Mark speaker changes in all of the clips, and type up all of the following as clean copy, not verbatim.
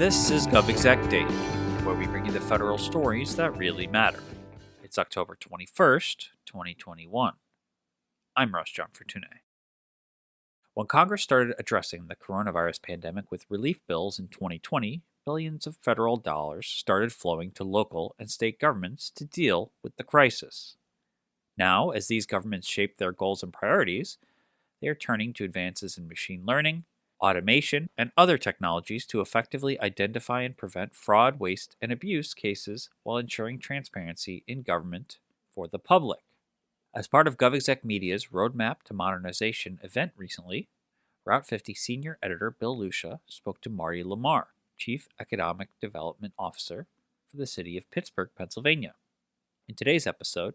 Speaker 1: This is GovExec Daily, where we bring you the federal stories that really matter. It's October 21st, 2021. I'm Russ John Fortunet. When Congress started addressing the coronavirus pandemic with relief bills in 2020, billions of federal dollars started flowing to local and state governments to deal with the crisis. Now, as these governments shape their goals and priorities, they are turning to advances in machine learning, automation, and other technologies to effectively identify and prevent fraud, waste, and abuse cases while ensuring transparency in government for the public. As part of GovExec Media's Roadmap to Modernization event recently, Route 50 Senior Editor Bill Lucia spoke to Marty LaMar, Chief Economic Development Officer for the City of Pittsburgh, Pennsylvania. In today's episode,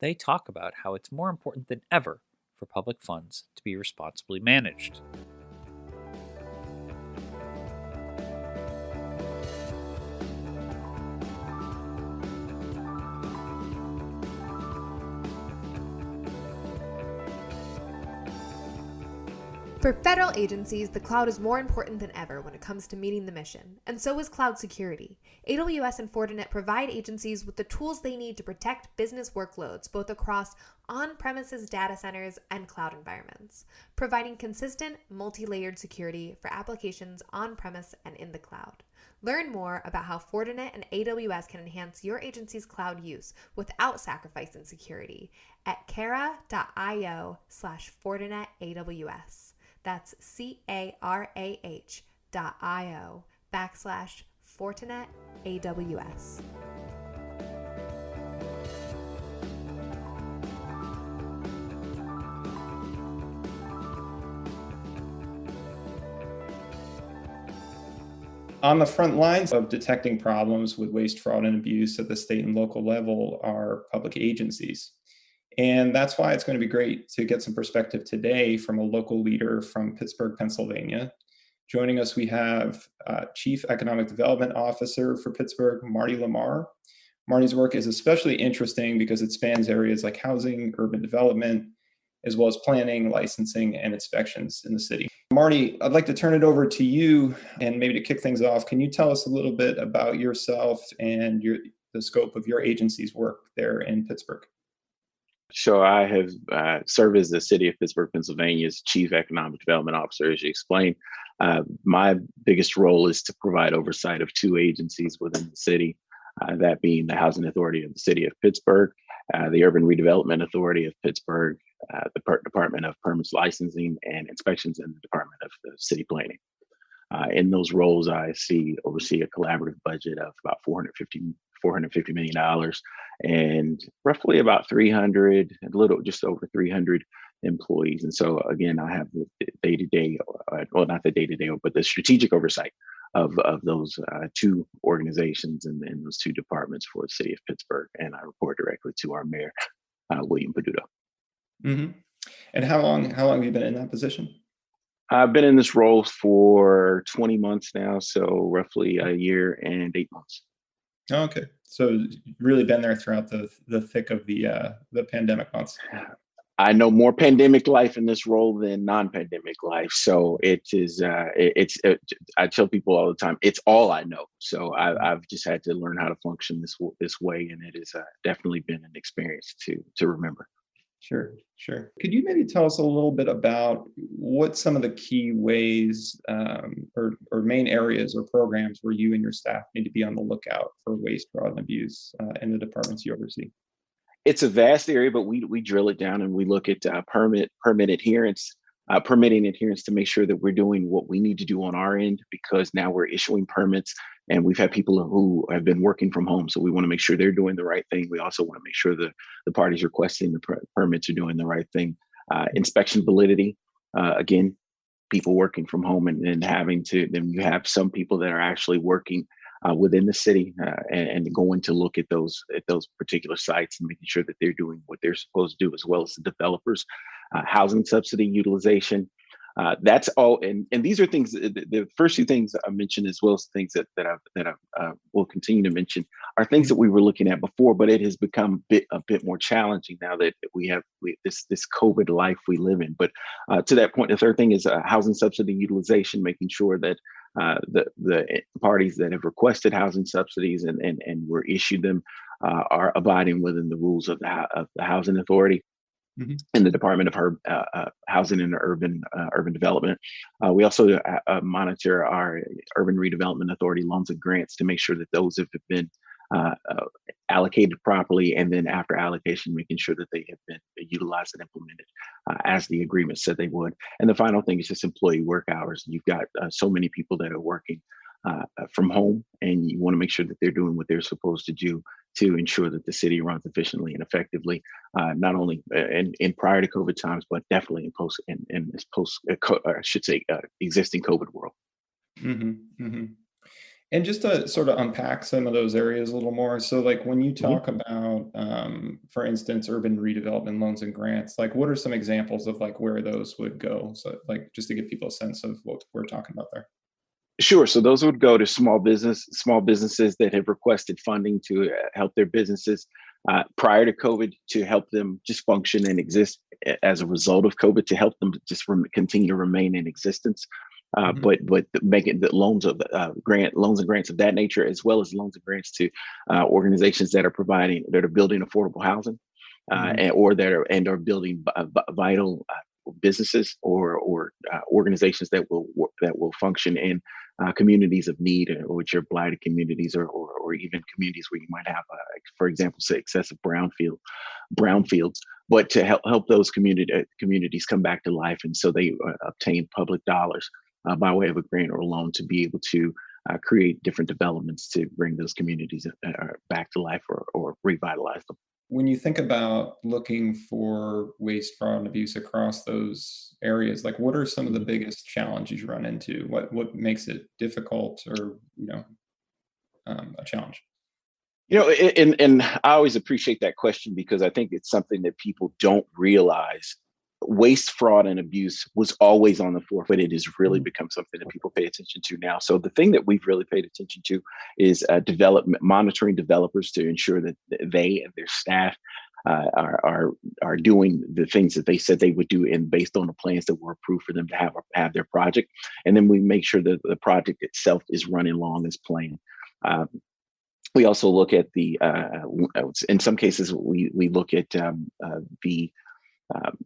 Speaker 1: they talk about how it's more important than ever for public funds to be responsibly managed.
Speaker 2: For federal agencies, the cloud is more important than ever when it comes to meeting the mission, and so is cloud security. AWS and Fortinet provide agencies with the tools they need to protect business workloads, both across on-premises data centers and cloud environments, providing consistent, multi-layered security for applications on-premise and in the cloud. Learn more about how Fortinet and AWS can enhance your agency's cloud use without sacrificing security at Cara.io/FortinetAWS. That's CARAH.io/Fortinet AWS.
Speaker 3: On the front lines of detecting problems with waste, fraud, and abuse at the state and local level are public agencies. And that's why it's going to be great to get some perspective today from a local leader from Pittsburgh, Pennsylvania. Joining us, we have Chief Economic Development Officer for Pittsburgh, Marty LaMar. Marty's work is especially interesting because it spans areas like housing, urban development, as well as planning, licensing, and inspections in the city. Marty, I'd like to turn it over to you, and maybe to kick things off, can you tell us a little bit about yourself and the scope of your agency's work there in Pittsburgh?
Speaker 4: Sure. I have served as the City of Pittsburgh, Pennsylvania's Chief Economic Development Officer, as you explained. My biggest role is to provide oversight of two agencies within the city, that being the Housing Authority of the City of Pittsburgh, the Urban Redevelopment Authority of Pittsburgh, the Department of Permits, Licensing, and Inspections, and the Department of City Planning. In those roles, I oversee a collaborative budget of about $450 million and roughly about just over 300 employees. And so again, I have the day-to-day, well, not the day-to-day, but the strategic oversight of those two organizations and those two departments for the City of Pittsburgh. And I report directly to our mayor, William Peduto.
Speaker 3: Mm-hmm. And how long have you been in that position?
Speaker 4: I've been in this role for 20 months now, so roughly a year and 8 months.
Speaker 3: Oh, okay. So really been there throughout the thick of the pandemic months.
Speaker 4: I know more pandemic life in this role than non-pandemic life. So it is, I tell people all the time, it's all I know. So I've just had to learn how to function this way. And it has definitely been an experience to remember.
Speaker 3: Sure. Could you maybe tell us a little bit about what some of the key ways or main areas or programs where you and your staff need to be on the lookout for waste, fraud, and abuse in the departments you oversee?
Speaker 4: It's a vast area, but we drill it down and we look at permitting adherence to make sure that we're doing what we need to do on our end, because now we're issuing permits and we've had people who have been working from home. So we want to make sure they're doing the right thing. We also want to make sure the parties requesting the permits are doing the right thing. Inspection validity, again, people working from home and then you have some people that are actually working within the city and going to look at those particular sites and making sure that they're doing what they're supposed to do, as well as the developers. Housing subsidy utilization, That's all, and these are things. The first few things that I mentioned, as well as things that I will continue to mention, are things that we were looking at before, but it has become a bit more challenging now that we have this COVID life we live in. But to that point, the third thing is housing subsidy utilization, making sure that the parties that have requested housing subsidies and were issued them are abiding within the rules of the housing authority.
Speaker 3: Mhm.
Speaker 4: In the Department of Housing and Urban Development. We also monitor our Urban Redevelopment Authority loans and grants to make sure that those have been allocated properly, and then after allocation, making sure that they have been utilized and implemented as the agreement said they would. And the final thing is just employee work hours. You've got so many people that are working from home, and you want to make sure that they're doing what they're supposed to do to ensure that the city runs efficiently and effectively, not only in prior to COVID times, but definitely in this existing COVID world.
Speaker 3: Hmm. Hmm. And just to sort of unpack some of those areas a little more. So like when you
Speaker 4: Mhm.
Speaker 3: talk about, for instance, urban redevelopment loans and grants, like what are some examples of like where those would go? So like just to give people a sense of what we're talking about there.
Speaker 4: Sure. So those would go to small businesses that have requested funding to help their businesses prior to COVID, to help them just function and exist as a result of COVID, to help them just continue to remain in existence.
Speaker 3: Mhm.
Speaker 4: But making the loans and grants of that nature, as well as loans and grants to organizations that are building affordable housing,
Speaker 3: Mhm.
Speaker 4: and are building vital businesses or organizations that will function in communities of need, or which are blighted communities, or even communities where you might have, for example, say excessive brownfields, but to help those communities come back to life, and so they obtain public dollars by way of a grant or a loan to be able to create different developments to bring those communities back to life, or revitalize them.
Speaker 3: When you think about looking for waste, fraud, and abuse across those areas, like what are some of the biggest challenges you run into? What makes it difficult, or a challenge?
Speaker 4: And I always appreciate that question, because I think it's something that people don't realize. Waste, fraud, and abuse was always on the forefront. It has really
Speaker 3: Mhm.
Speaker 4: become something that people pay attention to now. So the thing that we've really paid attention to is monitoring developers to ensure that they and their staff are doing the things that they said they would do, and based on the plans that were approved for them to have their project. And then we make sure that the project itself is running along as planned. Um, we also look at in some cases, we look at the um,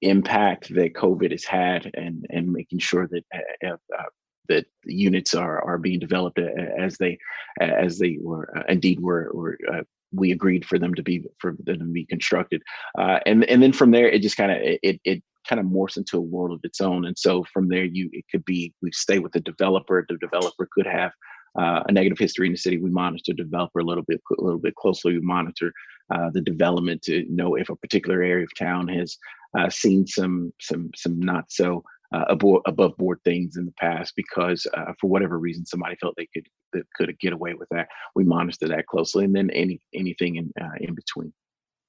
Speaker 4: impact that COVID has had, and making sure that that the units are being developed as they were indeed were we agreed for them to be constructed, and then from there it just it kind of morphs into a world of its own. And so from there, it could be, we stay with the developer. The developer could have a negative history in the city. We monitor the developer a little bit closely. We monitor the development to know if a particular area of town has seen some not so above board things in the past, because for whatever reason somebody felt they could get away with that. We monitor that closely, and then anything in between.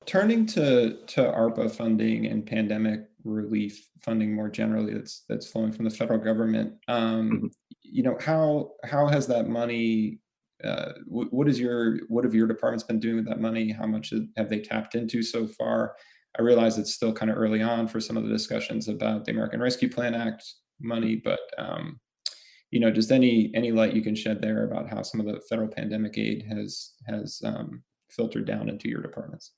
Speaker 3: Turning to ARPA funding and pandemic relief funding more generally, that's flowing from the federal government.
Speaker 4: Mhm.
Speaker 3: How has that money? What have your departments been doing with that money? How much have they tapped into so far? I realize it's still kind of early on for some of the discussions about the American Rescue Plan Act money, but just any light you can shed there about how some of the federal pandemic aid has filtered down into your departments.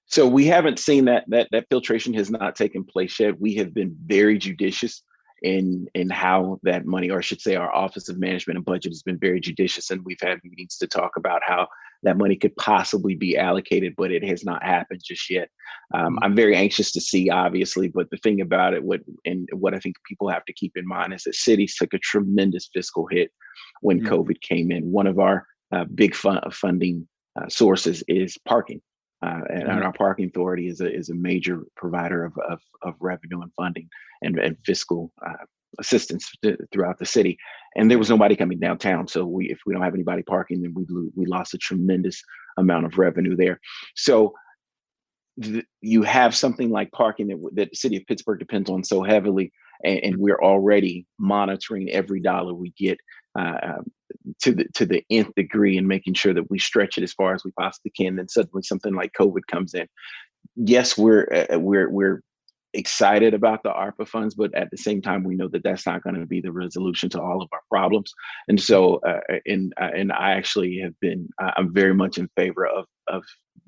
Speaker 4: So we haven't seen that filtration has not taken place yet. We have been very judicious in how that money, or I should say our Office of Management and Budget has been very judicious, and we've had meetings to talk about how that money could possibly be allocated, but it has not happened just yet. I'm very anxious to see, obviously, but the thing about it, what I think people have to keep in mind, is that cities took a tremendous fiscal hit when
Speaker 3: Mhm.
Speaker 4: COVID came in. One of our big funding sources is parking. And
Speaker 3: Mhm.
Speaker 4: our parking authority is a major provider of revenue and funding and fiscal assistance throughout the city. And there was nobody coming downtown, so if we don't have anybody parking, then we lost a tremendous amount of revenue there. So you have something like parking that the city of Pittsburgh depends on so heavily, and we're already monitoring every dollar we get to the nth degree, and making sure that we stretch it as far as we possibly can. Then suddenly something like COVID comes in. Yes, we're excited about the ARPA funds, but at the same time, we know that that's not going to be the resolution to all of our problems. And so, and I actually have been, I'm very much in favor of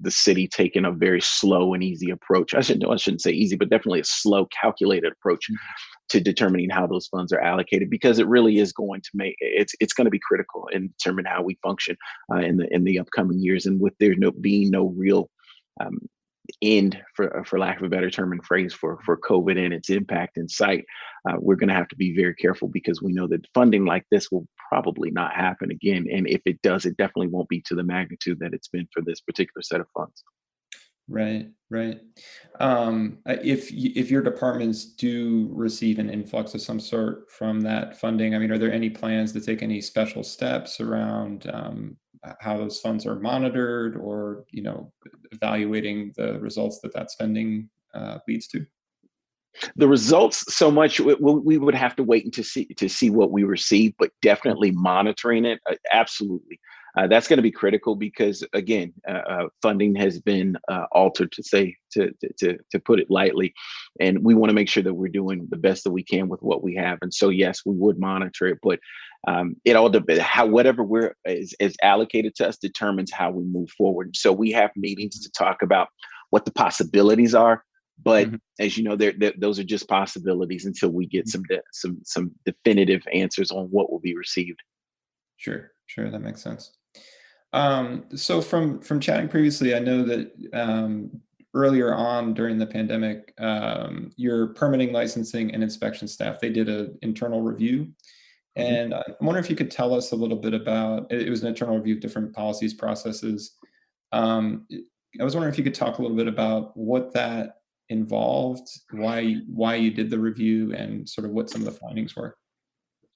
Speaker 4: the city taking a very slow and easy approach. I shouldn't say easy, but definitely a slow, calculated approach to determining how those funds are allocated, because it really is going to make it's going to be critical in determining how we function in the upcoming years. And with there being no real end, for lack of a better term and phrase, for COVID and its impact in sight, we're going to have to be very careful, because we know that funding like this will probably not happen again. And if it does, it definitely won't be to the magnitude that it's been for this particular set of funds.
Speaker 3: Right. If your departments do receive an influx of some sort from that funding, I mean, are there any plans to take any special steps around how those funds are monitored, or evaluating the results that spending leads to?
Speaker 4: The results, so much we would have to wait to see what we receive, but definitely monitoring it, absolutely. That's going to be critical, because again, funding has been altered, to put it lightly, and we want to make sure that we're doing the best that we can with what we have. And so, yes, we would monitor it, but it all depends. Whatever is allocated to us determines how we move forward. So we have meetings to talk about what the possibilities are. But as you know, those are just possibilities until we get some definitive answers on what will be received.
Speaker 3: Sure, that makes sense. So from chatting previously, I know that earlier on during the pandemic, your permitting, licensing, and inspection staff, they did an internal review. And I wonder if you could tell us a little bit about, it was an internal review of different policies, processes. I was wondering if you could talk a little bit about what that involved, why you did the review, and sort of what some of the findings were.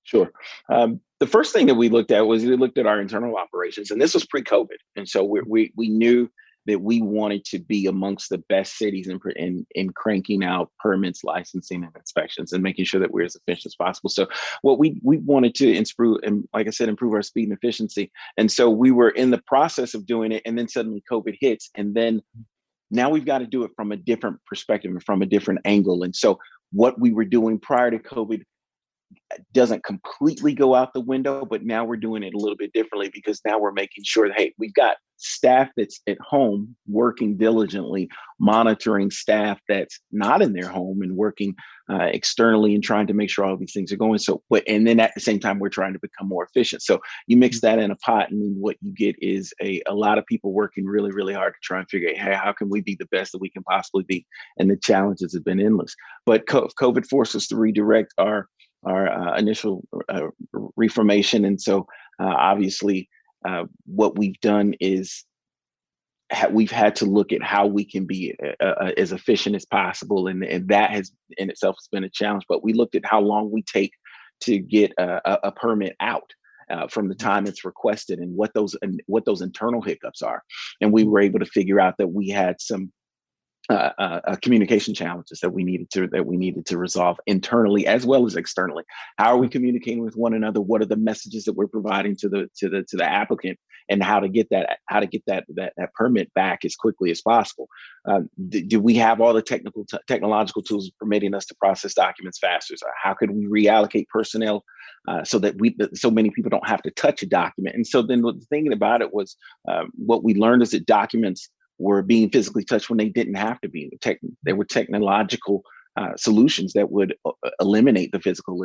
Speaker 4: Sure. The first thing that we looked at was our internal operations, and this was pre-COVID. And so we knew that we wanted to be amongst the best cities in cranking out permits, licensing, and inspections, and making sure that we're as efficient as possible. So what we wanted to improve, and like I said, improve our speed and efficiency. And so we were in the process of doing it, and then suddenly COVID hits, and then now we've got to do it from a different perspective and from a different angle. And so what we were doing prior to COVID doesn't completely go out the window, but now we're doing it a little bit differently, because now we're making sure that, hey, we've got staff that's at home working diligently, monitoring staff that's not in their home and working externally, and trying to make sure all these things are going. And then at the same time, we're trying to become more efficient. So you mix that in a pot, and then what you get is a lot of people working really, really hard to try and figure out, hey, how can we be the best that we can possibly be? And the challenges have been endless. But COVID forced us to redirect our initial reformation. And so obviously what we've done is we've had to look at how we can be as efficient as possible. And that has in itself has been a challenge. But we looked at how long we take to get a permit out from the time it's requested, and what those internal hiccups are. And we were able to figure out that we had some communication challenges that we needed to resolve internally as well as externally. How are we communicating with one another? What are the messages that we're providing to the applicant, and how to get that permit back as quickly as possible? Do we have all the technological tools permitting us to process documents faster? So how could we reallocate personnel so that so many people don't have to touch a document? And so then thinking about it was what we learned is that documents were being physically touched when they didn't have to be. They were technological solutions that would eliminate the physical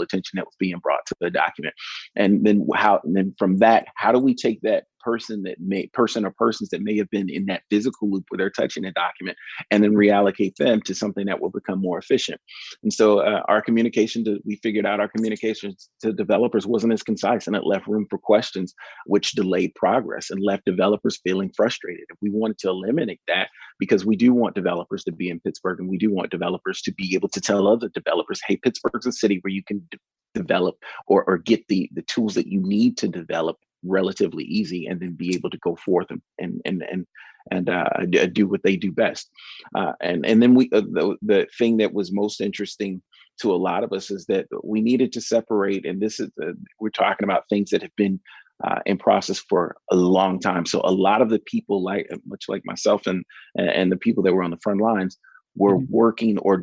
Speaker 4: attention that was being brought to the document. And then from that, how do we take that person or persons that may have been in that physical loop where they're touching a document, and then reallocate them to something that will become more efficient? And so we figured out our communication to developers wasn't as concise, and it left room for questions, which delayed progress and left developers feeling frustrated. And we wanted to eliminate that, because we do want developers to be in Pittsburgh, and we do want developers to be able to tell other developers, hey, Pittsburgh's a city where you can develop or get the tools that you need to develop relatively easy, and then be able to go forth and do what they do best. And then the thing that was most interesting to a lot of us is that we needed to separate. And this is, we're talking about things that have been in process for a long time. So a lot of the people, much like myself and the people that were on the front lines, were working or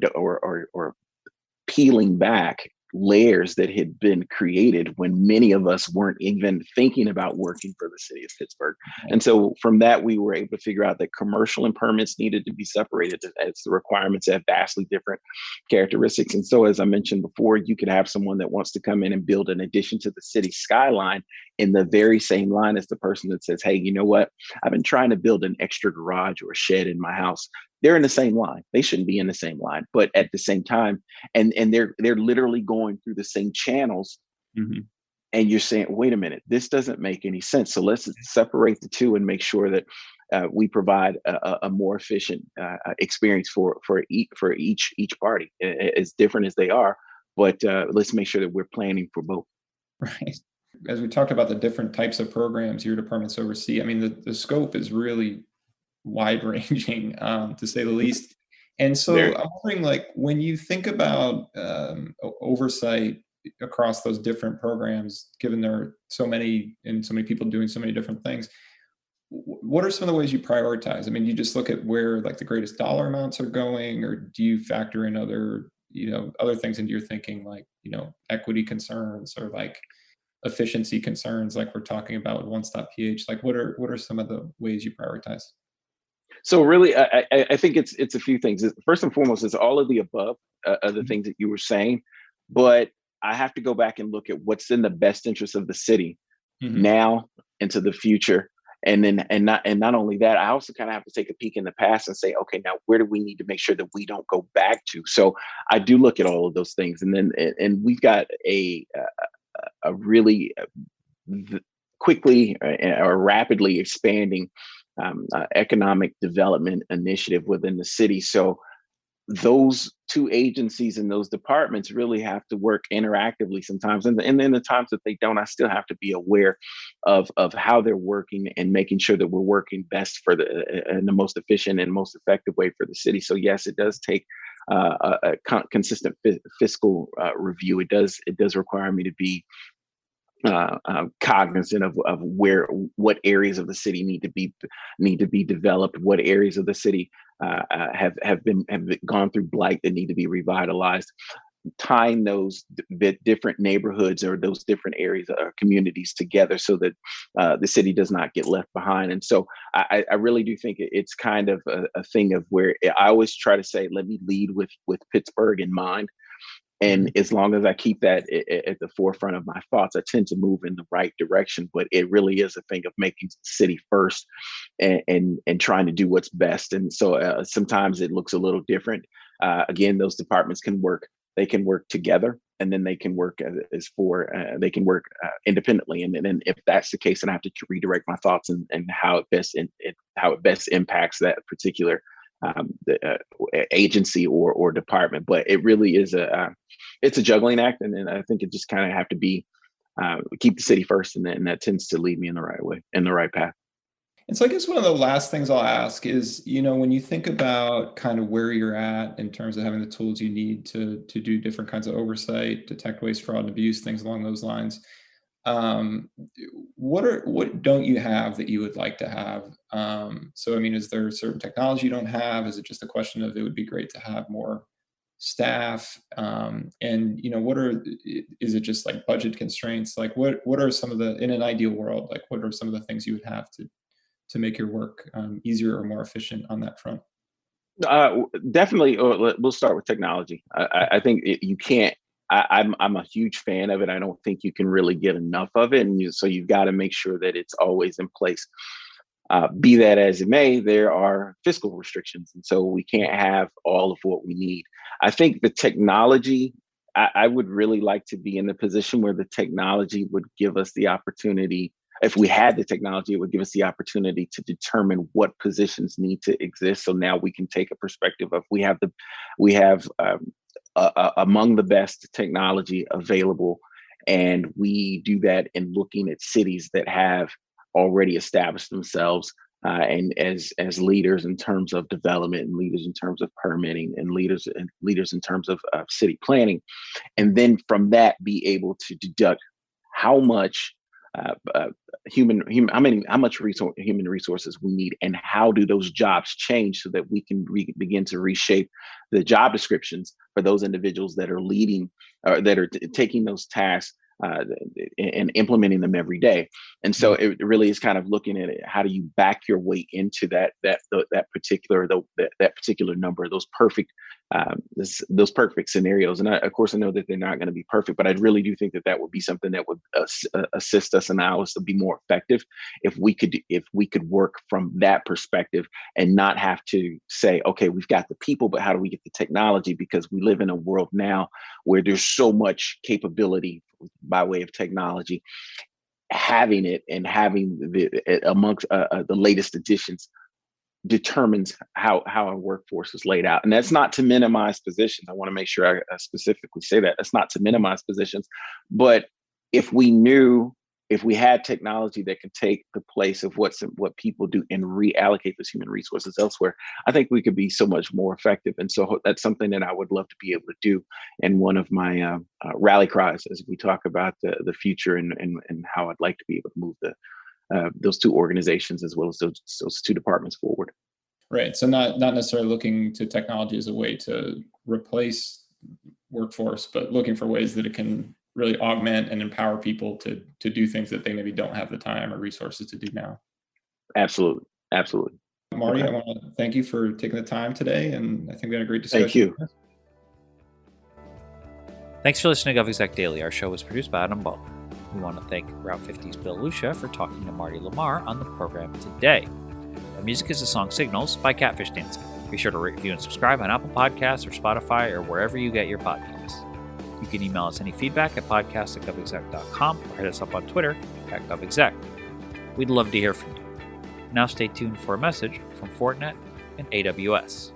Speaker 4: peeling back layers that had been created when many of us weren't even thinking about working for the city of Pittsburgh. And so from that, we were able to figure out that commercial and permits needed to be separated, as the requirements have vastly different characteristics. And so, as I mentioned before, you could have someone that wants to come in and build an addition to the city skyline in the very same line as the person that says, hey, you know what? I've been trying to build an extra garage or a shed in my house. They're in the same line. They shouldn't be in the same line, but at the same time, and they're literally going through the same channels. And you're saying, wait a minute, this doesn't make any sense. So let's separate the two and make sure that we provide a more efficient experience for each party, as different as they are. But let's make sure that we're planning for both.
Speaker 3: Right. As we talked about the different types of programs your departments oversee, I mean, the scope is really wide ranging, to say the least. And so I'm wondering, like, when you think about oversight across those different programs, given there are so many and so many people doing so many different things, what are some of the ways you prioritize? I mean, do you just look at where like the greatest dollar amounts are going, or do you factor in other things into your thinking, like, equity concerns or like efficiency concerns, like we're talking about with One Stop PH? Like, what are some of the ways you prioritize?
Speaker 4: So really, I think it's a few things. First and foremost, is all of the above, the things that you were saying, but I have to go back and look at what's in the best interest of the city now into the future. And then, and not only that, I also kind of have to take a peek in the past and say, okay, now where do we need to make sure that we don't go back to? So I do look at all of those things, and then we've got a really quickly or rapidly expanding economic development initiative within the city. So those two agencies and those departments really have to work interactively sometimes. And in the times that they don't, I still have to be aware of how they're working and making sure that we're working best for in the most efficient and most effective way for the city. So yes, it does take a consistent fiscal review. It does require me to be cognizant of what areas of the city need to be developed, what areas of the city have gone through blight that need to be revitalized, tying those different neighborhoods or those different areas or communities together so that the city does not get left behind. And so I really do think it's kind of a thing of where I always try to say, let me lead with Pittsburgh in mind. And as long as I keep that at the forefront of my thoughts, I tend to move in the right direction. But it really is a thing of making the city first and trying to do what's best. And so sometimes it looks a little different. Again, those departments can work. They can work together, and then they can work they can work independently. And then if that's the case, then I have to redirect my thoughts and how it best impacts that particular agency or department. But it really is it's a juggling act, and then I think it just kind of have to be keep the city first, and that tends to lead me in the right way, in the right path.
Speaker 3: And so I guess one of the last things I'll ask is, when you think about kind of where you're at in terms of having the tools you need to do different kinds of oversight, detect waste, fraud, and abuse, things along those lines, what don't you have that you would like to have? So, I mean, is there certain technology you don't have? Is it just a question of it would be great to have more staff? And, is it just like budget constraints? Like what are some of in an ideal world, like what are some of the things you would have to make your work easier or more efficient on that front?
Speaker 4: Definitely. We'll start with technology. I think you can't. I'm a huge fan of it. I don't think you can really get enough of it, and so you've got to make sure that it's always in place. Be that as it may, there are fiscal restrictions, and so we can't have all of what we need. I think the technology. I would really like to be in the position where the technology would give us the opportunity. If we had the technology, it would give us the opportunity to determine what positions need to exist. So now we can take a perspective of we have among the best technology available, and we do that in looking at cities that have already established themselves and as leaders in terms of development, and leaders in terms of permitting, and leaders in terms of city planning, and then from that be able to deduct how much human resources we need, and how do those jobs change so that we can begin to reshape the job descriptions for those individuals that are leading or that are taking those tasks and implementing them every day. And so it really is kind of looking at it, how do you back your way into that particular number, those perfect scenarios. And of course, I know that they're not going to be perfect, but I really do think that would be something that would assist us and allow us to be more effective if we could work from that perspective and not have to say, okay, we've got the people, but how do we get the technology? Because we live in a world now where there's so much capability by way of technology. Having it and having amongst the latest additions determines how our workforce is laid out. And that's not to minimize positions. I want to make sure I specifically say that. That's not to minimize positions. But if we had technology that could take the place of what people do and reallocate those human resources elsewhere, I think we could be so much more effective. And so that's something that I would love to be able to do. And one of my rally cries as we talk about the future and how I'd like to be able to move those two organizations as well as those two departments forward.
Speaker 3: Right. So not necessarily looking to technology as a way to replace workforce, but looking for ways that it can really augment and empower people to do things that they maybe don't have the time or resources to do now.
Speaker 4: Absolutely.
Speaker 3: Marty,
Speaker 4: Okay.
Speaker 3: I want to thank you for taking the time today, and I think we had a great discussion.
Speaker 4: Thank you.
Speaker 1: Thanks for listening to GovExec Daily. Our show was produced by Adam Butler. We want to thank Route 50's Bill Lucia for talking to Marty LaMar on the program today. Our music is the song Signals by Catfish Dancing. Be sure to rate, review, and subscribe on Apple Podcasts or Spotify or wherever you get your podcasts. You can email us any feedback at podcast@govexec.com or hit us up on Twitter @govexec. We'd love to hear from you. Now stay tuned for a message from Fortinet and AWS.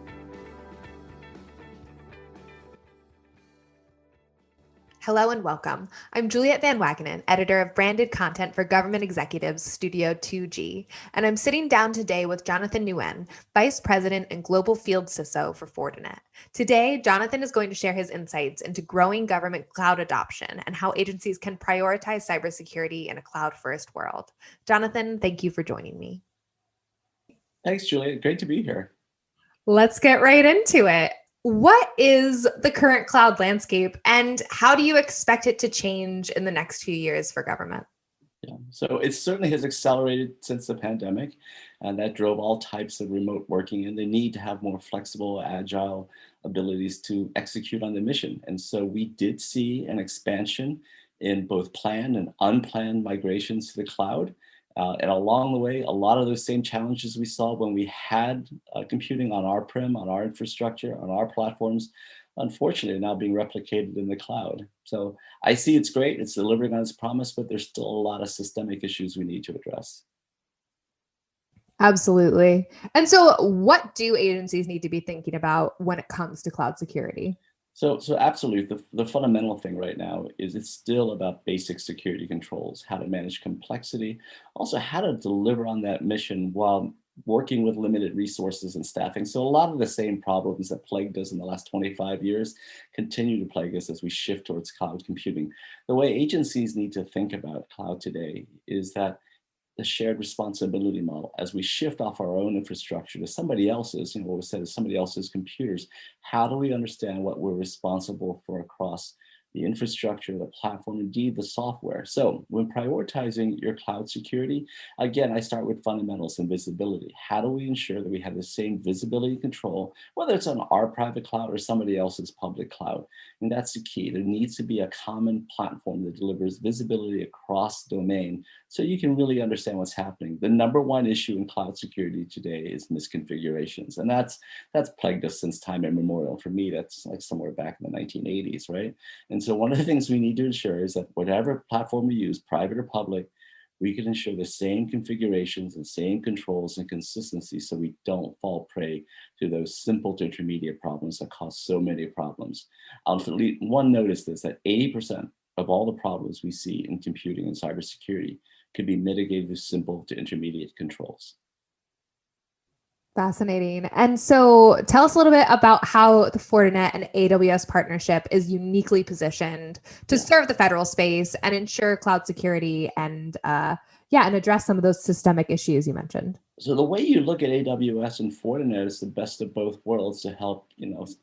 Speaker 2: Hello and welcome. I'm Juliet Van Wagenen, editor of branded content for Government Executives Studio 2G, and I'm sitting down today with Jonathan Nguyen, Vice President and Global Field CISO for Fortinet. Today, Jonathan is going to share his insights into growing government cloud adoption and how agencies can prioritize cybersecurity in a cloud-first world. Jonathan, thank you for joining me.
Speaker 5: Thanks, Juliet. Great to be here.
Speaker 2: Let's get right into it. What is the current cloud landscape and how do you expect it to change in the next few years for government?
Speaker 5: Yeah, so it certainly has accelerated since the pandemic, and that drove all types of remote working and the need to have more flexible, agile abilities to execute on the mission. And so we did see an expansion in both planned and unplanned migrations to the cloud. And along the way, a lot of those same challenges we saw when we had computing on our prem, on our infrastructure, on our platforms, unfortunately now being replicated in the cloud. So I see it's great, it's delivering on its promise, but there's still a lot of systemic issues we need to address.
Speaker 2: Absolutely. And so what do agencies need to be thinking about when it comes to cloud security?
Speaker 5: So absolutely, the fundamental thing right now is it's still about basic security controls, how to manage complexity, also how to deliver on that mission while working with limited resources and staffing. So a lot of the same problems that plagued us in the last 25 years continue to plague us as we shift towards cloud computing. The way agencies need to think about cloud today is that the shared responsibility model, as we shift off our own infrastructure to somebody else's, what was said is somebody else's computers, how do we understand what we're responsible for across the infrastructure, the platform, indeed the software? So when prioritizing your cloud security, again, I start with fundamentals and visibility. How do we ensure that we have the same visibility control, whether it's on our private cloud or somebody else's public cloud? And that's the key. There needs to be a common platform that delivers visibility across domain so you can really understand what's happening. The number one issue in cloud security today is misconfigurations. And that's plagued us since time immemorial. For me, that's like somewhere back in the 1980s, right? And so one of the things we need to ensure is that whatever platform we use, private or public, we can ensure the same configurations and same controls and consistency so we don't fall prey to those simple to intermediate problems that cause so many problems. One notice is that 80% of all the problems we see in computing and cybersecurity could be mitigated with simple to intermediate controls.
Speaker 2: Fascinating. And so tell us a little bit about how the Fortinet and AWS partnership is uniquely positioned to serve the federal space and ensure cloud security and address some of those systemic issues you mentioned.
Speaker 5: So the way you look at AWS and Fortinet is the best of both worlds to help,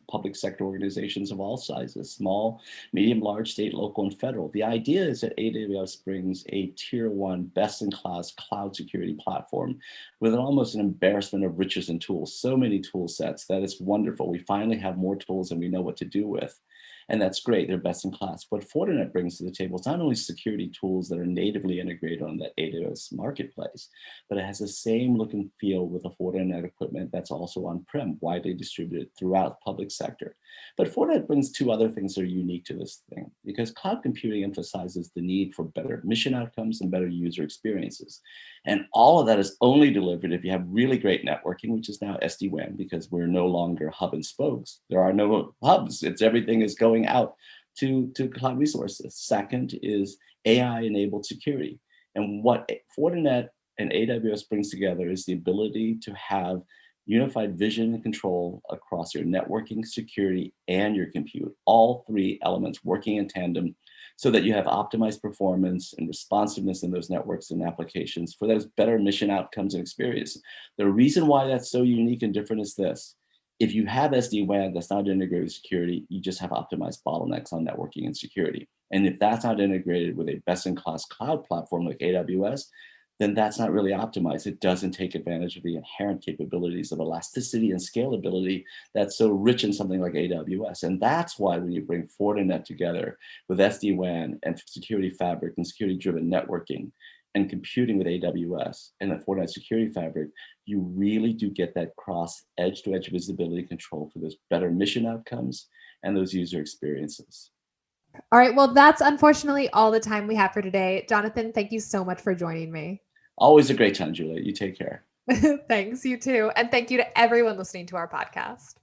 Speaker 5: public sector organizations of all sizes, small, medium, large, state, local, and federal. The idea is that AWS brings a tier one, best-in-class cloud security platform with almost an embarrassment of riches and tools. So many tool sets that it's wonderful. We finally have more tools than we know what to do with. And that's great, they're best in class. What Fortinet brings to the table is not only security tools that are natively integrated on that AWS marketplace, but it has the same look and feel with the Fortinet equipment that's also on-prem, widely distributed throughout the public sector. But Fortinet brings two other things that are unique to this thing, because cloud computing emphasizes the need for better mission outcomes and better user experiences. And all of that is only delivered if you have really great networking, which is now SD-WAN, because we're no longer hub and spokes. There are no hubs. Everything is going out to cloud resources. Second is AI-enabled security. And what Fortinet and AWS brings together is the ability to have unified vision and control across your networking, security, and your compute, all three elements working in tandem so that you have optimized performance and responsiveness in those networks and applications for those better mission outcomes and experiences. The reason why that's so unique and different is this. If you have SD-WAN that's not integrated with security, you just have optimized bottlenecks on networking and security. And if that's not integrated with a best-in-class cloud platform like AWS, then that's not really optimized. It doesn't take advantage of the inherent capabilities of elasticity and scalability that's so rich in something like AWS. And that's why when you bring Fortinet together with SD-WAN and security fabric and security-driven networking and computing with AWS and the Fortinet security fabric, you really do get that cross edge-to-edge visibility control for those better mission outcomes and those user experiences.
Speaker 2: All right. Well, that's unfortunately all the time we have for today. Jonathan, thank you so much for joining me.
Speaker 5: Always a great time, Julia. You take care.
Speaker 2: Thanks, you too. And thank you to everyone listening to our podcast.